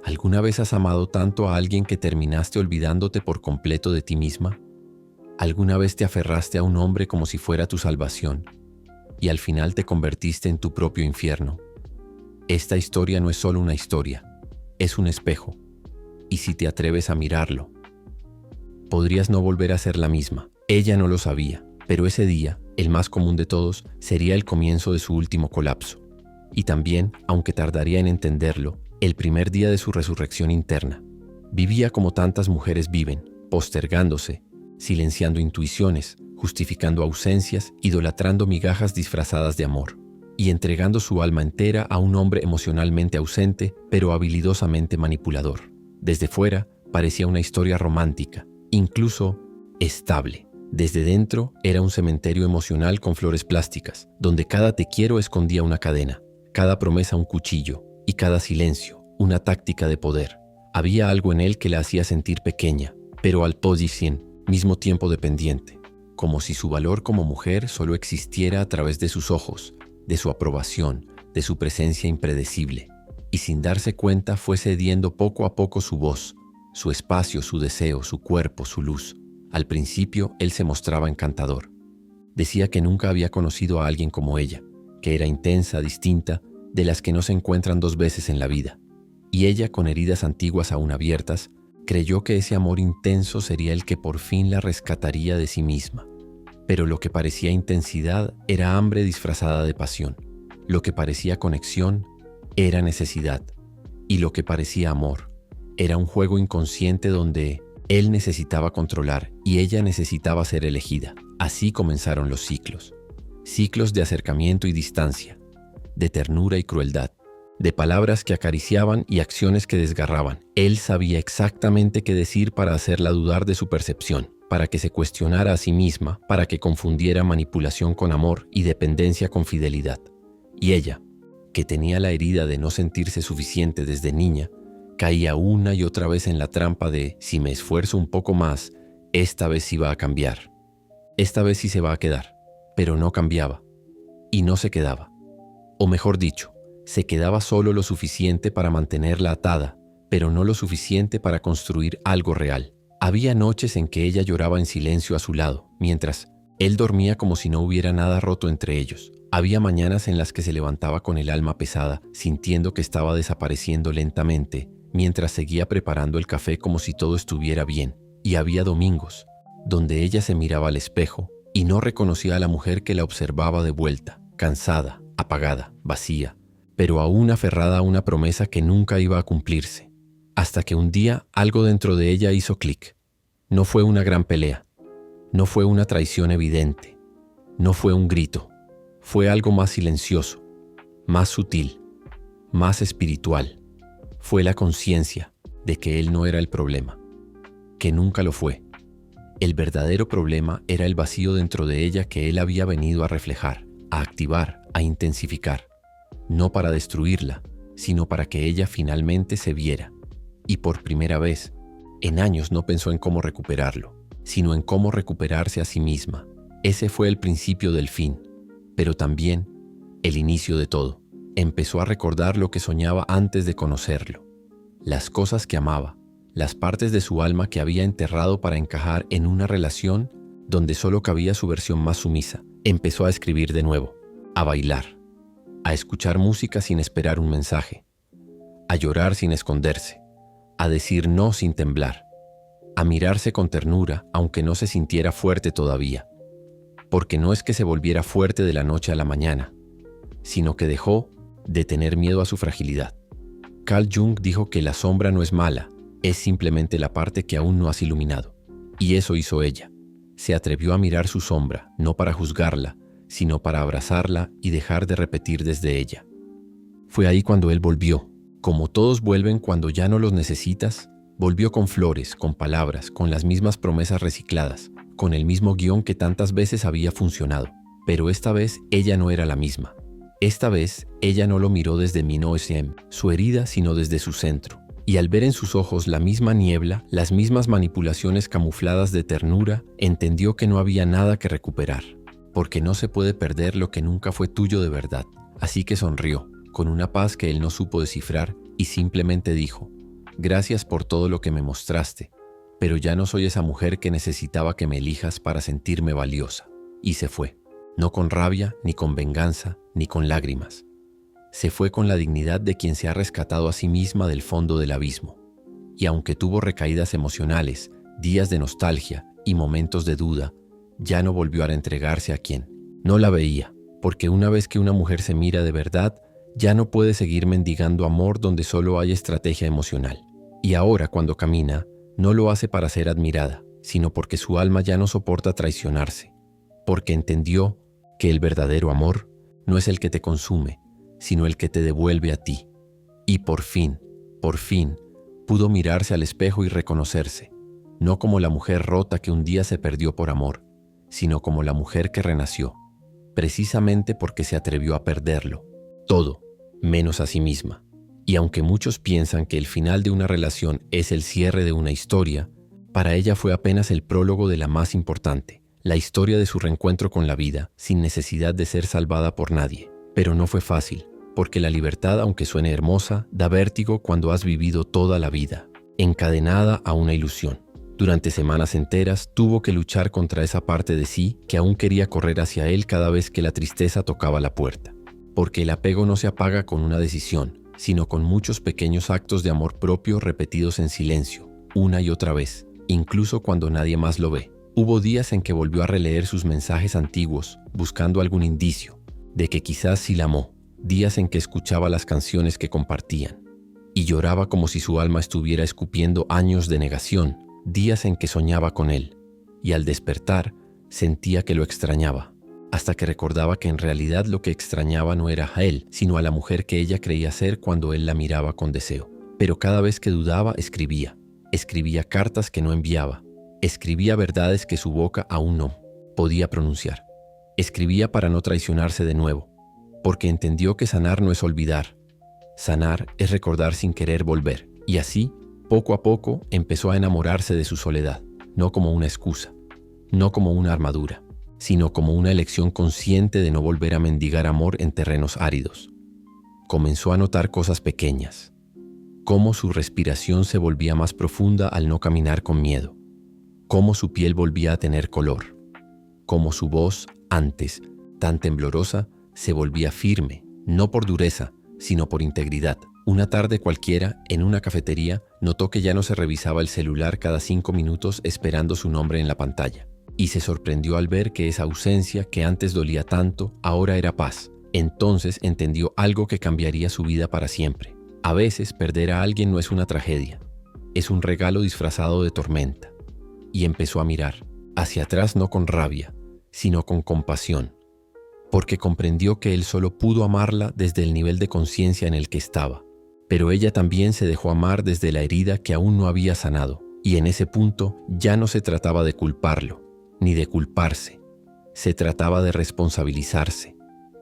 ¿Alguna vez has amado tanto a alguien que terminaste olvidándote por completo de ti misma? ¿Alguna vez te aferraste a un hombre como si fuera tu salvación y al final te convertiste en tu propio infierno? Esta historia no es solo una historia, es un espejo. Y si te atreves a mirarlo, podrías no volver a ser la misma. Ella no lo sabía, pero ese día, el más común de todos, sería el comienzo de su último colapso. Y también, aunque tardaría en entenderlo, el primer día de su resurrección interna. Vivía como tantas mujeres viven, postergándose, silenciando intuiciones, justificando ausencias, idolatrando migajas disfrazadas de amor, y entregando su alma entera a un hombre emocionalmente ausente, pero habilidosamente manipulador. Desde fuera, parecía una historia romántica, incluso estable. Desde dentro, era un cementerio emocional con flores plásticas, donde cada te quiero escondía una cadena, cada promesa un cuchillo, y cada silencio una táctica de poder. Había algo en él que la hacía sentir pequeña, pero al mismo tiempo dependiente, como si su valor como mujer solo existiera a través de sus ojos, de su aprobación, de su presencia impredecible. Y sin darse cuenta fue cediendo poco a poco su voz, su espacio, su deseo, su cuerpo, su luz. Al principio él se mostraba encantador. Decía que nunca había conocido a alguien como ella, que era intensa, distinta, de las que no se encuentran dos veces en la vida. Y ella, con heridas antiguas aún abiertas, creyó que ese amor intenso sería el que por fin la rescataría de sí misma. Pero lo que parecía intensidad era hambre disfrazada de pasión. Lo que parecía conexión era necesidad. Y lo que parecía amor era un juego inconsciente donde él necesitaba controlar y ella necesitaba ser elegida. Así comenzaron los ciclos. Ciclos de acercamiento y distancia, de ternura y crueldad, de palabras que acariciaban y acciones que desgarraban. Él sabía exactamente qué decir para hacerla dudar de su percepción, para que se cuestionara a sí misma, para que confundiera manipulación con amor y dependencia con fidelidad. Y ella, que tenía la herida de no sentirse suficiente desde niña, caía una y otra vez en la trampa de si me esfuerzo un poco más, esta vez sí va a cambiar. Esta vez sí se va a quedar. Pero no cambiaba. Y no se quedaba. O mejor dicho, se quedaba solo lo suficiente para mantenerla atada, pero no lo suficiente para construir algo real. Había noches en que ella lloraba en silencio a su lado, mientras él dormía como si no hubiera nada roto entre ellos. Había mañanas en las que se levantaba con el alma pesada, sintiendo que estaba desapareciendo lentamente, mientras seguía preparando el café como si todo estuviera bien. Y había domingos, donde ella se miraba al espejo y no reconocía a la mujer que la observaba de vuelta, cansada, apagada, vacía, pero aún aferrada a una promesa que nunca iba a cumplirse. Hasta que un día algo dentro de ella hizo clic. No fue una gran pelea, no fue una traición evidente, no fue un grito, fue algo más silencioso, más sutil, más espiritual. Fue la conciencia de que él no era el problema, que nunca lo fue. El verdadero problema era el vacío dentro de ella que él había venido a reflejar, a activar, a intensificar, no para destruirla, sino para que ella finalmente se viera. Y por primera vez, en años no pensó en cómo recuperarlo, sino en cómo recuperarse a sí misma. Ese fue el principio del fin, pero también el inicio de todo. Empezó a recordar lo que soñaba antes de conocerlo, las cosas que amaba, las partes de su alma que había enterrado para encajar en una relación donde solo cabía su versión más sumisa. Empezó a escribir de nuevo, a bailar, a escuchar música sin esperar un mensaje, a llorar sin esconderse, a decir no sin temblar, a mirarse con ternura aunque no se sintiera fuerte todavía, porque no es que se volviera fuerte de la noche a la mañana, sino que dejó de tener miedo a su fragilidad. Carl Jung dijo que la sombra no es mala, es simplemente la parte que aún no has iluminado. Y eso hizo ella. Se atrevió a mirar su sombra, no para juzgarla, sino para abrazarla y dejar de repetir desde ella. Fue ahí cuando él volvió. Como todos vuelven cuando ya no los necesitas, volvió con flores, con palabras, con las mismas promesas recicladas, con el mismo guión que tantas veces había funcionado. Pero esta vez ella no era la misma. Esta vez ella no lo miró desde su herida, sino desde su centro. Y al ver en sus ojos la misma niebla, las mismas manipulaciones camufladas de ternura, entendió que no había nada que recuperar, porque no se puede perder lo que nunca fue tuyo de verdad. Así que sonrió, con una paz que él no supo descifrar, y simplemente dijo: Gracias por todo lo que me mostraste, pero ya no soy esa mujer que necesitaba que me elijas para sentirme valiosa. Y se fue, no con rabia, ni con venganza, ni con lágrimas. Se fue con la dignidad de quien se ha rescatado a sí misma del fondo del abismo. Y aunque tuvo recaídas emocionales, días de nostalgia y momentos de duda, ya no volvió a entregarse a quien no la veía, porque una vez que una mujer se mira de verdad, ya no puede seguir mendigando amor donde solo hay estrategia emocional. Y ahora, cuando camina, no lo hace para ser admirada, sino porque su alma ya no soporta traicionarse, porque entendió que el verdadero amor no es el que te consume, sino el que te devuelve a ti. Y por fin, pudo mirarse al espejo y reconocerse, no como la mujer rota que un día se perdió por amor, sino como la mujer que renació, precisamente porque se atrevió a perderlo, todo, menos a sí misma. Y aunque muchos piensan que el final de una relación es el cierre de una historia, para ella fue apenas el prólogo de la más importante, la historia de su reencuentro con la vida, sin necesidad de ser salvada por nadie. Pero no fue fácil, porque la libertad, aunque suene hermosa, da vértigo cuando has vivido toda la vida, encadenada a una ilusión. Durante semanas enteras tuvo que luchar contra esa parte de sí que aún quería correr hacia él cada vez que la tristeza tocaba la puerta. Porque el apego no se apaga con una decisión, sino con muchos pequeños actos de amor propio repetidos en silencio, una y otra vez, incluso cuando nadie más lo ve. Hubo días en que volvió a releer sus mensajes antiguos, buscando algún indicio de que quizás sí la amó, días en que escuchaba las canciones que compartían, y lloraba como si su alma estuviera escupiendo años de negación, días en que soñaba con él, y al despertar sentía que lo extrañaba, hasta que recordaba que en realidad lo que extrañaba no era a él, sino a la mujer que ella creía ser cuando él la miraba con deseo. Pero cada vez que dudaba, escribía cartas que no enviaba, escribía verdades que su boca aún no podía pronunciar. Escribía para no traicionarse de nuevo, porque entendió que sanar no es olvidar. Sanar es recordar sin querer volver. Y así, poco a poco, empezó a enamorarse de su soledad, no como una excusa, no como una armadura, sino como una elección consciente de no volver a mendigar amor en terrenos áridos. Comenzó a notar cosas pequeñas, cómo su respiración se volvía más profunda al no caminar con miedo, cómo su piel volvía a tener color, cómo su voz, antes tan temblorosa, se volvía firme, no por dureza, sino por integridad. Una tarde cualquiera, en una cafetería, notó que ya no se revisaba el celular cada 5 minutos esperando su nombre en la pantalla. Y se sorprendió al ver que esa ausencia que antes dolía tanto, ahora era paz. Entonces entendió algo que cambiaría su vida para siempre. A veces perder a alguien no es una tragedia, es un regalo disfrazado de tormenta. Y empezó a mirar, hacia atrás no con rabia, sino con compasión, porque comprendió que él solo pudo amarla desde el nivel de conciencia en el que estaba. Pero ella también se dejó amar desde la herida que aún no había sanado, y en ese punto ya no se trataba de culparlo, ni de culparse. Se trataba de responsabilizarse,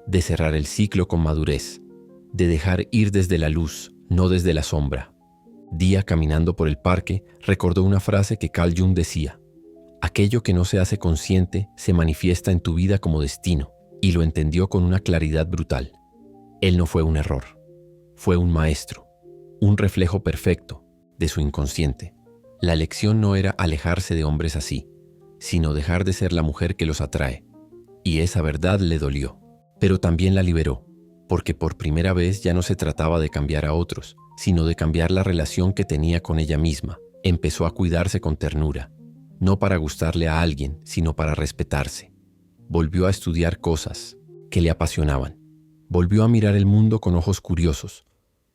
de cerrar el ciclo con madurez, de dejar ir desde la luz, no desde la sombra. Día caminando por el parque, recordó una frase que Carl Jung decía: aquello que no se hace consciente se manifiesta en tu vida como destino, y lo entendió con una claridad brutal. Él no fue un error, fue un maestro, un reflejo perfecto de su inconsciente. La lección no era alejarse de hombres así, sino dejar de ser la mujer que los atrae. Y esa verdad le dolió, pero también la liberó, porque por primera vez ya no se trataba de cambiar a otros, sino de cambiar la relación que tenía con ella misma. Empezó a cuidarse con ternura, no para gustarle a alguien, sino para respetarse. Volvió a estudiar cosas que le apasionaban. Volvió a mirar el mundo con ojos curiosos.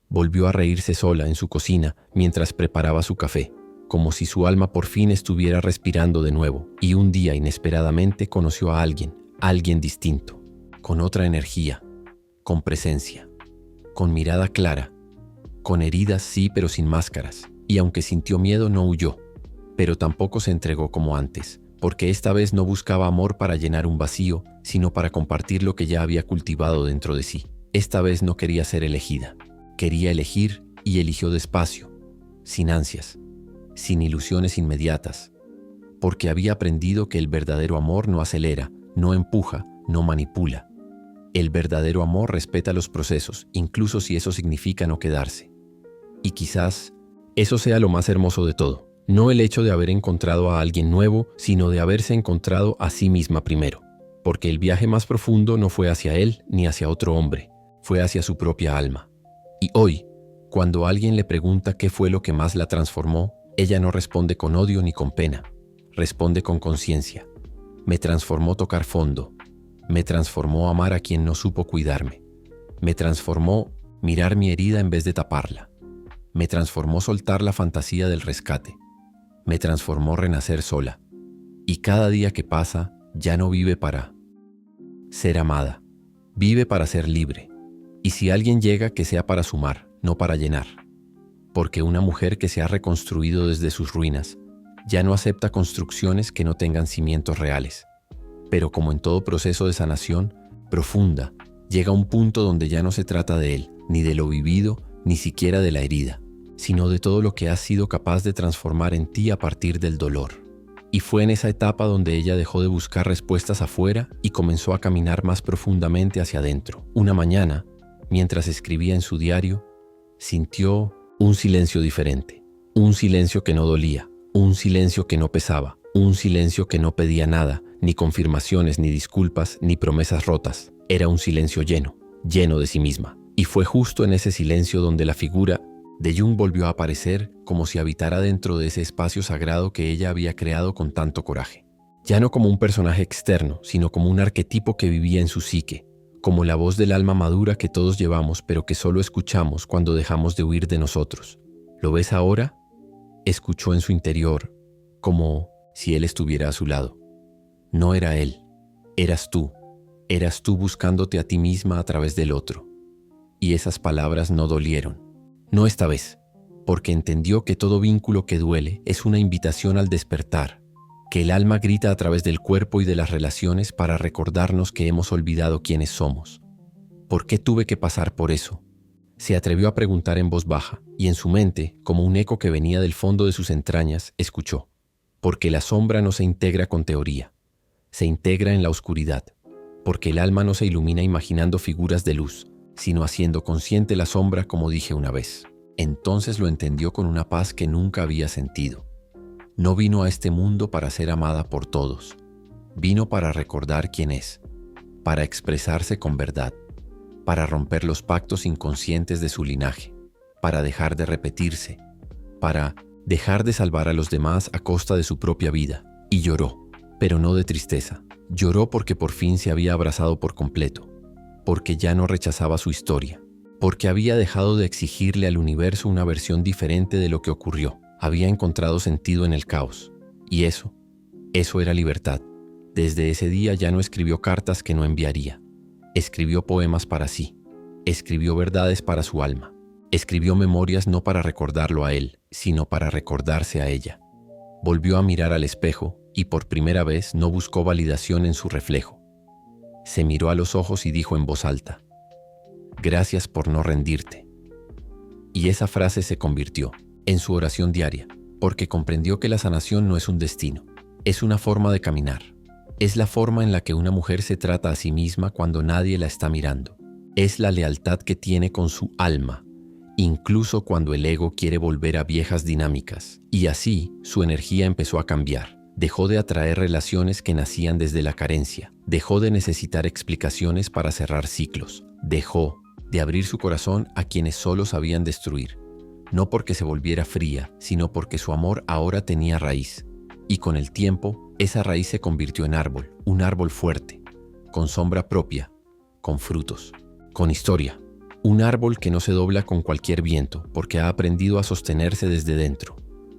Volvió a reírse sola en su cocina mientras preparaba su café, como si su alma por fin estuviera respirando de nuevo. Y un día, inesperadamente, conoció a alguien distinto, con otra energía, con presencia, con mirada clara, con heridas sí, pero sin máscaras. Y aunque sintió miedo, no huyó, pero tampoco se entregó como antes, porque esta vez no buscaba amor para llenar un vacío, sino para compartir lo que ya había cultivado dentro de sí. Esta vez no quería ser elegida, quería elegir, y eligió despacio, sin ansias, sin ilusiones inmediatas, porque había aprendido que el verdadero amor no acelera, no empuja, no manipula. El verdadero amor respeta los procesos, incluso si eso significa no quedarse. Y quizás eso sea lo más hermoso de todo. No el hecho de haber encontrado a alguien nuevo, sino de haberse encontrado a sí misma primero. Porque el viaje más profundo no fue hacia él ni hacia otro hombre, fue hacia su propia alma. Y hoy, cuando alguien le pregunta qué fue lo que más la transformó, ella no responde con odio ni con pena, responde con conciencia. Me transformó tocar fondo, me transformó amar a quien no supo cuidarme, me transformó mirar mi herida en vez de taparla, me transformó soltar la fantasía del rescate, me transformó renacer sola. Y cada día que pasa, ya no vive para ser amada, vive para ser libre. Y si alguien llega, que sea para sumar, no para llenar. Porque una mujer que se ha reconstruido desde sus ruinas ya no acepta construcciones que no tengan cimientos reales. Pero como en todo proceso de sanación profunda, llega un punto donde ya no se trata de él, ni de lo vivido, ni siquiera de la herida, sino de todo lo que has sido capaz de transformar en ti a partir del dolor. Y fue en esa etapa donde ella dejó de buscar respuestas afuera y comenzó a caminar más profundamente hacia adentro. Una mañana, mientras escribía en su diario, sintió un silencio diferente, un silencio que no dolía, un silencio que no pesaba, un silencio que no pedía nada, ni confirmaciones, ni disculpas, ni promesas rotas. Era un silencio lleno, lleno de sí misma. Y fue justo en ese silencio donde la figura de Jung volvió a aparecer, como si habitara dentro de ese espacio sagrado que ella había creado con tanto coraje. Ya no como un personaje externo, sino como un arquetipo que vivía en su psique, como la voz del alma madura que todos llevamos pero que solo escuchamos cuando dejamos de huir de nosotros. ¿Lo ves ahora? Escuchó en su interior, como si él estuviera a su lado. No era él, eras tú buscándote a ti misma a través del otro. Y esas palabras no dolieron. No esta vez, porque entendió que todo vínculo que duele es una invitación al despertar, que el alma grita a través del cuerpo y de las relaciones para recordarnos que hemos olvidado quiénes somos. ¿Por qué tuve que pasar por eso? Se atrevió a preguntar en voz baja, y en su mente, como un eco que venía del fondo de sus entrañas, escuchó. Porque la sombra no se integra con teoría, se integra en la oscuridad, porque el alma no se ilumina imaginando figuras de luz, sino haciendo consciente la sombra, como dije una vez. Entonces lo entendió con una paz que nunca había sentido. No vino a este mundo para ser amada por todos. Vino para recordar quién es, para expresarse con verdad, para romper los pactos inconscientes de su linaje, para dejar de repetirse, para dejar de salvar a los demás a costa de su propia vida. Y lloró, pero no de tristeza. Lloró porque por fin se había abrazado por completo, porque ya no rechazaba su historia, porque había dejado de exigirle al universo una versión diferente de lo que ocurrió. Había encontrado sentido en el caos. Y eso era libertad. Desde ese día ya no escribió cartas que no enviaría. Escribió poemas para sí. Escribió verdades para su alma. Escribió memorias no para recordarlo a él, sino para recordarse a ella. Volvió a mirar al espejo y por primera vez no buscó validación en su reflejo. Se miró a los ojos y dijo en voz alta: «Gracias por no rendirte». Y esa frase se convirtió en su oración diaria, porque comprendió que la sanación no es un destino, es una forma de caminar. Es la forma en la que una mujer se trata a sí misma cuando nadie la está mirando. Es la lealtad que tiene con su alma, incluso cuando el ego quiere volver a viejas dinámicas. Y así, su energía empezó a cambiar. Dejó de atraer relaciones que nacían desde la carencia. Dejó de necesitar explicaciones para cerrar ciclos. Dejó de abrir su corazón a quienes solo sabían destruir. No porque se volviera fría, sino porque su amor ahora tenía raíz. Y con el tiempo, esa raíz se convirtió en árbol, un árbol fuerte, con sombra propia, con frutos, con historia. Un árbol que no se dobla con cualquier viento, porque ha aprendido a sostenerse desde dentro.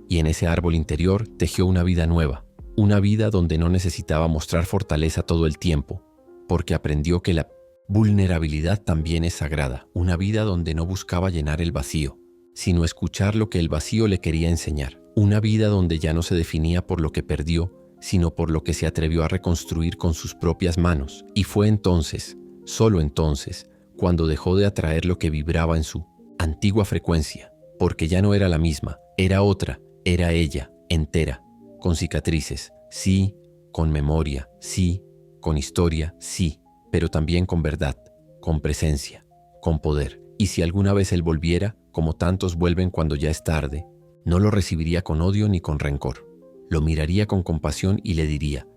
Y en ese árbol interior tejió una vida nueva, una vida donde no necesitaba mostrar fortaleza todo el tiempo, porque aprendió que la vulnerabilidad también es sagrada. Una vida donde no buscaba llenar el vacío, sino escuchar lo que el vacío le quería enseñar. Una vida donde ya no se definía por lo que perdió, sino por lo que se atrevió a reconstruir con sus propias manos. Y fue entonces, solo entonces, cuando dejó de atraer lo que vibraba en su antigua frecuencia, porque ya no era la misma, era otra, era ella, entera, con cicatrices, sí, con memoria, sí, con historia, sí, pero también con verdad, con presencia, con poder. Y si alguna vez él volviera, como tantos vuelven cuando ya es tarde, No lo recibiría con odio ni con rencor. Lo miraría con compasión y le diría: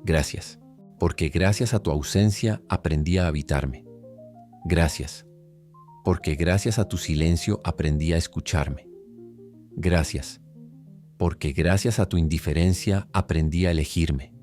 gracias, porque gracias a tu ausencia aprendí a habitarme. Gracias, porque gracias a tu silencio aprendí a escucharme. Gracias, porque gracias a tu indiferencia aprendí a elegirme.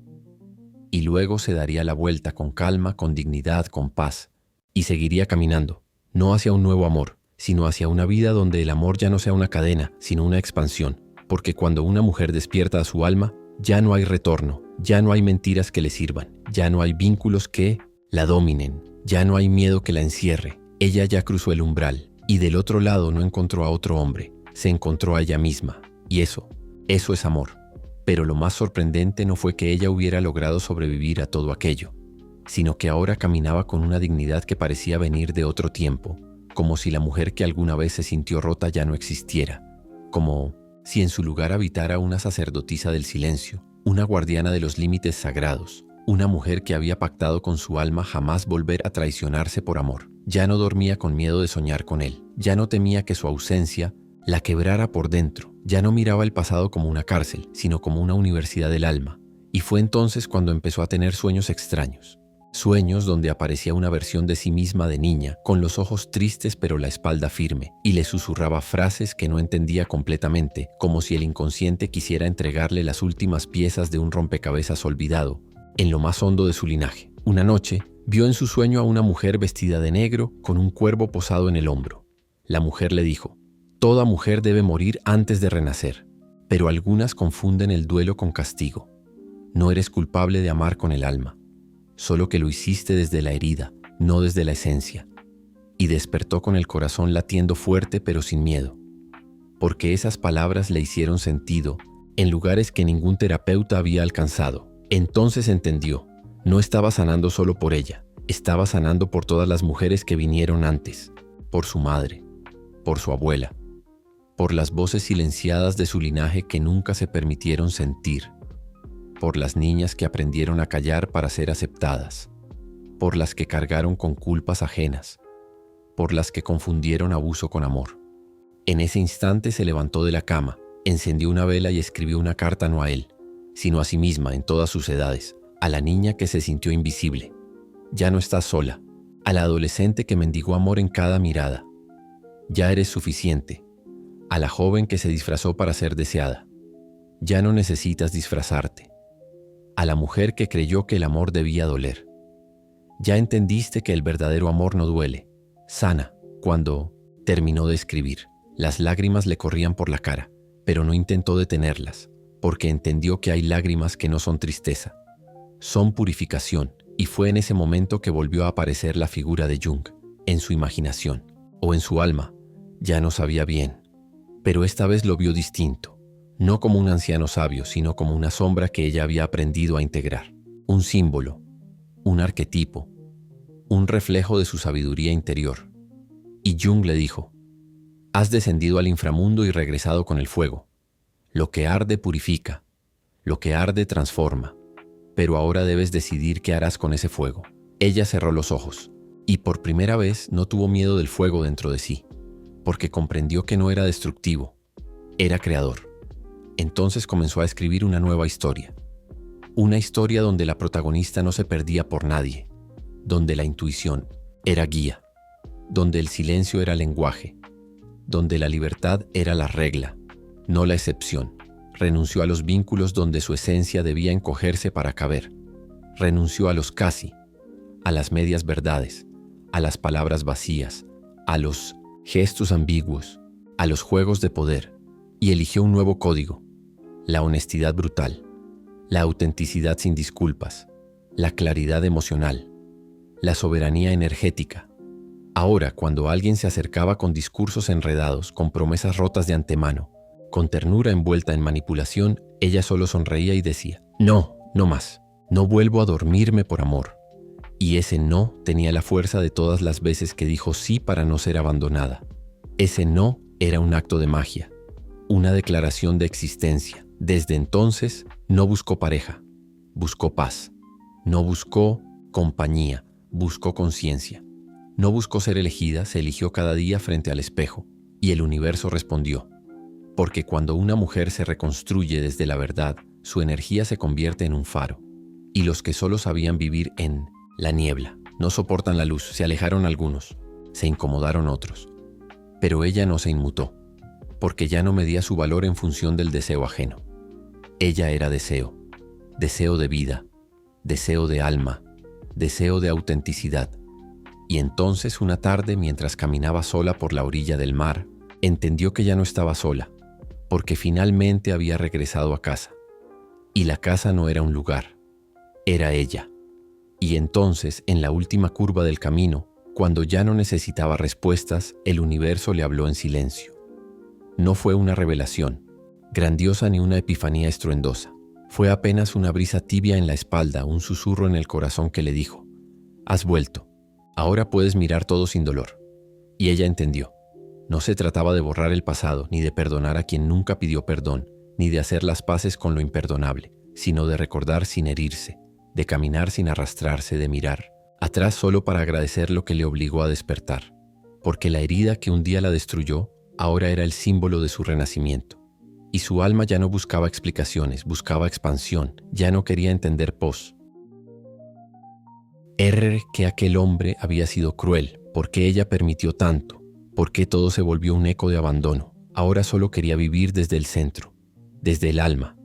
Y luego se daría la vuelta con calma, con dignidad, con paz, y seguiría caminando, no hacia un nuevo amor, sino hacia una vida donde el amor ya no sea una cadena, sino una expansión, porque cuando una mujer despierta a su alma, ya no hay retorno, ya no hay mentiras que le sirvan, ya no hay vínculos que la dominen, ya no hay miedo que la encierre. Ella ya cruzó el umbral, y del otro lado no encontró a otro hombre, se encontró a ella misma, y eso es amor. Pero lo más sorprendente no fue que ella hubiera logrado sobrevivir a todo aquello, sino que ahora caminaba con una dignidad que parecía venir de otro tiempo, como si la mujer que alguna vez se sintió rota ya no existiera, como si en su lugar habitara una sacerdotisa del silencio, una guardiana de los límites sagrados, una mujer que había pactado con su alma jamás volver a traicionarse por amor. Ya no dormía con miedo de soñar con él, ya no temía que su ausencia la quebrara por dentro, ya no miraba el pasado como una cárcel, sino como una universidad del alma. Y fue entonces cuando empezó a tener sueños extraños. Sueños donde aparecía una versión de sí misma de niña, con los ojos tristes pero la espalda firme, y le susurraba frases que no entendía completamente, como si el inconsciente quisiera entregarle las últimas piezas de un rompecabezas olvidado, en lo más hondo de su linaje. Una noche, vio en su sueño a una mujer vestida de negro, con un cuervo posado en el hombro. La mujer le dijo: toda mujer debe morir antes de renacer, pero algunas confunden el duelo con castigo. No eres culpable de amar con el alma, solo que lo hiciste desde la herida, no desde la esencia. Y despertó con el corazón latiendo fuerte pero sin miedo, porque esas palabras le hicieron sentido en lugares que ningún terapeuta había alcanzado. Entonces entendió, no estaba sanando solo por ella, estaba sanando por todas las mujeres que vinieron antes, por su madre, por su abuela, por las voces silenciadas de su linaje que nunca se permitieron sentir, por las niñas que aprendieron a callar para ser aceptadas, por las que cargaron con culpas ajenas, por las que confundieron abuso con amor. En ese instante se levantó de la cama, encendió una vela y escribió una carta no a él, sino a sí misma en todas sus edades, a la niña que se sintió invisible. Ya no estás sola, a la adolescente que mendigó amor en cada mirada. Ya eres suficiente, a la joven que se disfrazó para ser deseada. Ya no necesitas disfrazarte, a la mujer que creyó que el amor debía doler. Ya entendiste que el verdadero amor no duele, sana. Cuando terminó de escribir, las lágrimas le corrían por la cara, pero no intentó detenerlas, porque entendió que hay lágrimas que no son tristeza, son purificación, y fue en ese momento que volvió a aparecer la figura de Jung, en su imaginación, o en su alma, ya no sabía bien, pero esta vez lo vio distinto, no como un anciano sabio, sino como una sombra que ella había aprendido a integrar, un símbolo, un arquetipo, un reflejo de su sabiduría interior. Y Jung le dijo: has descendido al inframundo y regresado con el fuego. Lo que arde purifica, lo que arde transforma, pero ahora debes decidir qué harás con ese fuego. Ella cerró los ojos, y por primera vez no tuvo miedo del fuego dentro de sí, porque comprendió que no era destructivo, era creador. Entonces comenzó a escribir una nueva historia, una historia donde la protagonista no se perdía por nadie, donde la intuición era guía, donde el silencio era lenguaje, donde la libertad era la regla, no la excepción. Renunció a los vínculos donde su esencia debía encogerse para caber. Renunció a los casi, a las medias verdades, a las palabras vacías, a los gestos ambiguos, a los juegos de poder, y eligió un nuevo código: la honestidad brutal, la autenticidad sin disculpas, la claridad emocional, la soberanía energética. Ahora, cuando alguien se acercaba con discursos enredados, con promesas rotas de antemano, con ternura envuelta en manipulación, ella solo sonreía y decía: no, no más, no vuelvo a dormirme por amor. Y ese no tenía la fuerza de todas las veces que dijo sí para no ser abandonada. Ese no era un acto de magia, una declaración de existencia. Desde entonces, no buscó pareja, buscó paz. No buscó compañía, buscó conciencia. No buscó ser elegida, se eligió cada día frente al espejo, y el universo respondió: porque cuando una mujer se reconstruye desde la verdad, su energía se convierte en un faro. Y los que solo sabían vivir en la niebla, no soportan la luz, se alejaron algunos, se incomodaron otros. Pero ella no se inmutó, porque ya no medía su valor en función del deseo ajeno. Ella era deseo, deseo de vida, deseo de alma, deseo de autenticidad. Y entonces una tarde, mientras caminaba sola por la orilla del mar, entendió que ya no estaba sola, porque finalmente había regresado a casa. Y la casa no era un lugar, era ella. Y entonces, en la última curva del camino, cuando ya no necesitaba respuestas, el universo le habló en silencio. No fue una revelación grandiosa ni una epifanía estruendosa. Fue apenas una brisa tibia en la espalda, un susurro en el corazón que le dijo: «Has vuelto. Ahora puedes mirar todo sin dolor». Y ella entendió. No se trataba de borrar el pasado, ni de perdonar a quien nunca pidió perdón, ni de hacer las paces con lo imperdonable, sino de recordar sin herirse, de caminar sin arrastrarse, de mirar atrás solo para agradecer lo que le obligó a despertar. Porque la herida que un día la destruyó, ahora era el símbolo de su renacimiento. Y su alma ya no buscaba explicaciones, buscaba expansión, ya no quería entender que aquel hombre había sido cruel, porque ella permitió tanto, porque todo se volvió un eco de abandono. Ahora solo quería vivir desde el centro, desde el alma,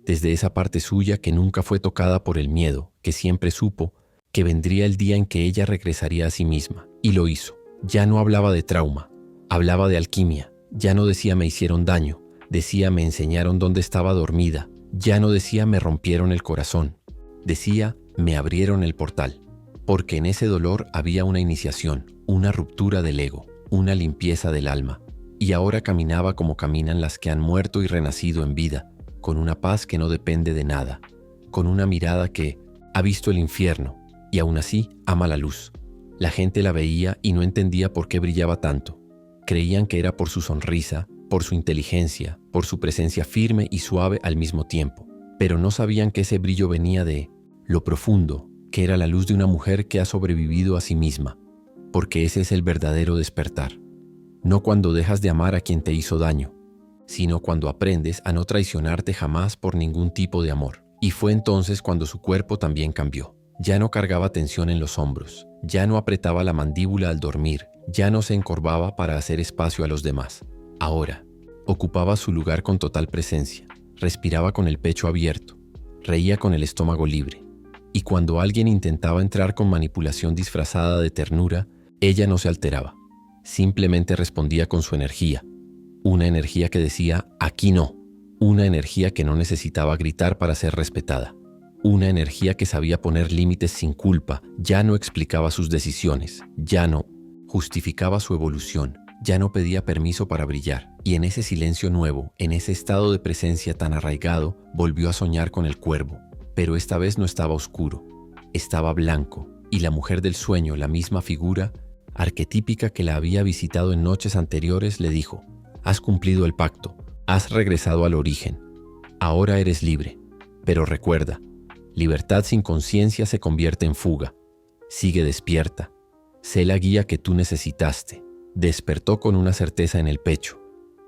desde esa parte suya que nunca fue tocada por el miedo, que siempre supo que vendría el día en que ella regresaría a sí misma. Y lo hizo. Ya no hablaba de trauma, hablaba de alquimia. Ya no decía me hicieron daño, decía me enseñaron dónde estaba dormida. Ya no decía me rompieron el corazón, decía me abrieron el portal. Porque en ese dolor había una iniciación, una ruptura del ego, una limpieza del alma. Y ahora caminaba como caminan las que han muerto y renacido en vida, con una paz que no depende de nada, con una mirada que ha visto el infierno y aún así ama la luz. La gente la veía y no entendía por qué brillaba tanto. Creían que era por su sonrisa, por su inteligencia, por su presencia firme y suave al mismo tiempo. Pero no sabían que ese brillo venía de lo profundo, que era la luz de una mujer que ha sobrevivido a sí misma, porque ese es el verdadero despertar. No cuando dejas de amar a quien te hizo daño, sino cuando aprendes a no traicionarte jamás por ningún tipo de amor. Y fue entonces cuando su cuerpo también cambió. Ya no cargaba tensión en los hombros, ya no apretaba la mandíbula al dormir, ya no se encorvaba para hacer espacio a los demás. Ahora, ocupaba su lugar con total presencia, respiraba con el pecho abierto, reía con el estómago libre. Y cuando alguien intentaba entrar con manipulación disfrazada de ternura, ella no se alteraba. Simplemente respondía con su energía. Una energía que decía, aquí no. Una energía que no necesitaba gritar para ser respetada. Una energía que sabía poner límites sin culpa. Ya no explicaba sus decisiones. Ya no justificaba su evolución. Ya no pedía permiso para brillar. Y en ese silencio nuevo, en ese estado de presencia tan arraigado, volvió a soñar con el cuervo. Pero esta vez no estaba oscuro. Estaba blanco. Y la mujer del sueño, la misma figura arquetípica que la había visitado en noches anteriores, le dijo: «Has cumplido el pacto, has regresado al origen. Ahora eres libre. Pero recuerda, libertad sin conciencia se convierte en fuga. Sigue despierta. Sé la guía que tú necesitaste». Despertó con una certeza en el pecho.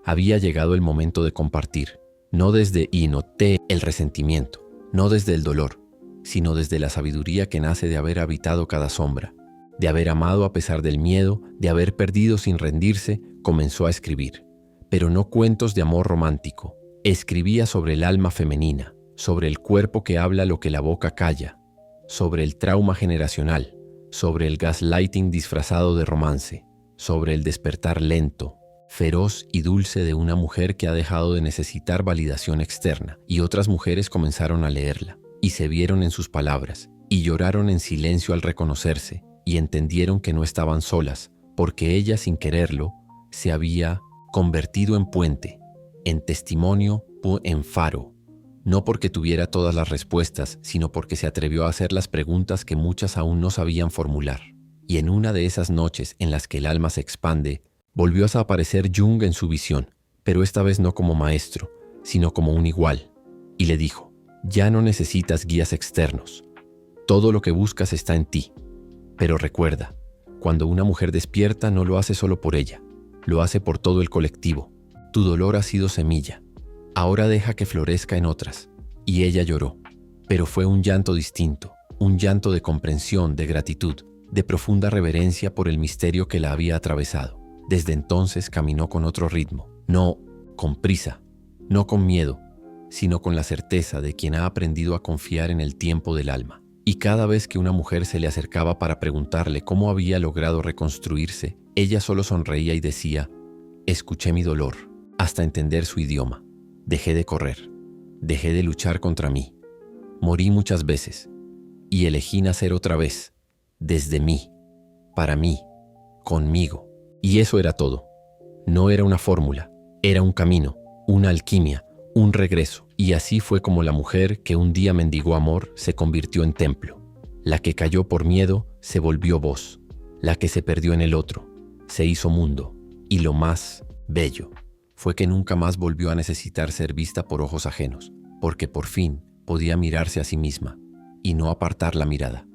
Había llegado el momento de compartir. No desde el resentimiento, no desde el dolor, sino desde la sabiduría que nace de haber habitado cada sombra. De haber amado a pesar del miedo, de haber perdido sin rendirse, comenzó a escribir. Pero no cuentos de amor romántico. Escribía sobre el alma femenina, sobre el cuerpo que habla lo que la boca calla, sobre el trauma generacional, sobre el gaslighting disfrazado de romance, sobre el despertar lento, feroz y dulce de una mujer que ha dejado de necesitar validación externa. Y otras mujeres comenzaron a leerla, y se vieron en sus palabras, y lloraron en silencio al reconocerse, y entendieron que no estaban solas, porque ella, sin quererlo, se había convertido en puente, en testimonio, en faro. No porque tuviera todas las respuestas, sino porque se atrevió a hacer las preguntas que muchas aún no sabían formular. Y en una de esas noches en las que el alma se expande, volvió a aparecer Jung en su visión, pero esta vez no como maestro, sino como un igual. Y le dijo: «Ya no necesitas guías externos. Todo lo que buscas está en ti. Pero recuerda, cuando una mujer despierta no lo hace solo por ella, lo hace por todo el colectivo. Tu dolor ha sido semilla. Ahora deja que florezca en otras. Y ella lloró. Pero fue un llanto distinto, un llanto de comprensión, de gratitud, de profunda reverencia por el misterio que la había atravesado. Desde entonces caminó con otro ritmo, no con prisa, no con miedo, sino con la certeza de quien ha aprendido a confiar en el tiempo del alma. Y cada vez que una mujer se le acercaba para preguntarle cómo había logrado reconstruirse, ella solo sonreía y decía: escuché mi dolor, hasta entender su idioma. Dejé de correr, dejé de luchar contra mí. Morí muchas veces y elegí nacer otra vez, desde mí, para mí, conmigo. Y eso era todo. No era una fórmula, era un camino, una alquimia, un regreso. Y así fue como la mujer que un día mendigó amor se convirtió en templo. La que cayó por miedo se volvió voz. La que se perdió en el otro se hizo mundo. Y lo más bello fue que nunca más volvió a necesitar ser vista por ojos ajenos, porque por fin podía mirarse a sí misma y no apartar la mirada.